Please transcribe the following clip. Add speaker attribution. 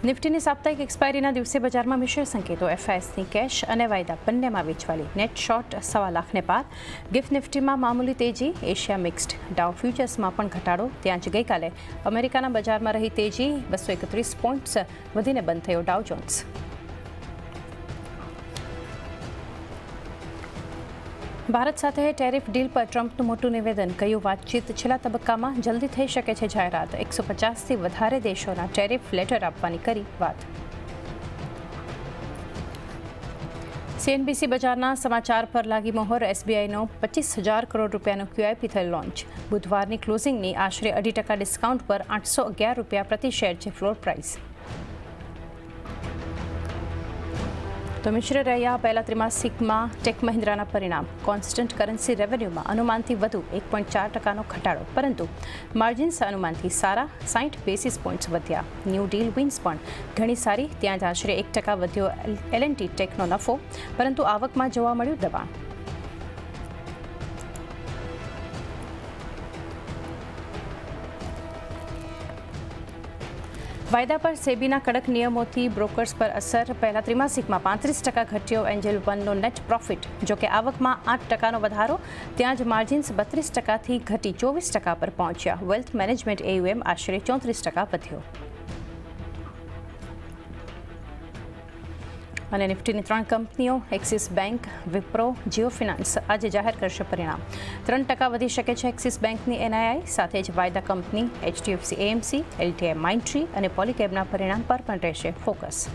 Speaker 1: નિફ્ટીની સાપ્તાહિક એક્સપાયરીના દિવસે બજારમાં મિશ્ર સંકેતો. એફઆઈએસની કેશ અને વાયદા બંનેમાં વેચવાલી. નેટ શોર્ટ 1.25 લાખને પાર. ગિફ્ટ નિફ્ટીમાં મામૂલી તેજી. Asia mixed. ડાઉ ફ્યુચર્સમાં પણ ઘટાડો. ત્યાં જ ગઈકાલે અમેરિકાના બજારમાં રહી તેજી. 231 પોઈન્ટ્સ વધીને બંધ થયો ડાઉ જોન્સ. ભારત સાથે ટેરિફ ડીલ પર ટ્રમ્પનું મોટું નિવેદન. કહ્યું, વાતચીત છેલ્લા તબક્કામાં જલ્દી થઈ શકે છે જાહેરાત. 150થી વધારે દેશોના ટેરિફ લેટર આપવાની કરી વાત. સીએનબીસી બજારના સમાચાર પર લાગી મોહર. એસબીઆઈનો 25,000 કરોડ રૂપિયાનો ક્યુઆઈપી થયેલ લોન્ચ. બુધવારની ક્લોઝિંગની આશરે 2% ડિસ્કાઉન્ટ પર ₹811 પ્રતિ શેર છે ફ્લોર પ્રાઇસ. તો મિશ્ર રહ્યા પહેલા ત્રિમાસિકમાં ટેક મહિન્દ્રાના પરિણામ. કોન્સ્ટન્ટ કરન્સી રેવન્યુમાં અનુમાનથી વધુ 1.4%નો ઘટાડો, પરંતુ માર્જિન્સ અનુમાનથી સારા 60 બેસિસ પોઈન્ટ્સ વધ્યા. ન્યૂ ડીલ વિન્સ પણ ઘણી સારી. ત્યાં જ આશરે 1% વધ્યો એલએનટી ટેકનો નફો, પરંતુ આવકમાં જોવા મળ્યું દબાણ. વાયદા પર સેબીના કડક નિયમોથી બ્રોકર્સ પર અસર. પહેલા ત્રિમાસિકમાં 35% ઘટ્યો એન્જલ વનનો નેટ પ્રોફિટ. જોકે આવકમાં 8%નો વધારો. ત્યાં જ માર્જિન્સ 32%થી ઘટી 24% પર પહોંચ્યા. વેલ્થ મેનેજમેન્ટ એયુએમ આશરે 34% વધ્યો. અને નિફ્ટીની 3 કંપનીઓ axis bank, Wipro, Jio finance આજે જાહેર કરશે પરિણામ. 3% વધી શકે છે એક્સિસ બેંકની એનઆઈઆઈ. સાથે જ વાયદા company HDFC AMC, LTI Mindtree અને પોલીકેબના પરિણામ પર પણ રહેશે ફોકસ.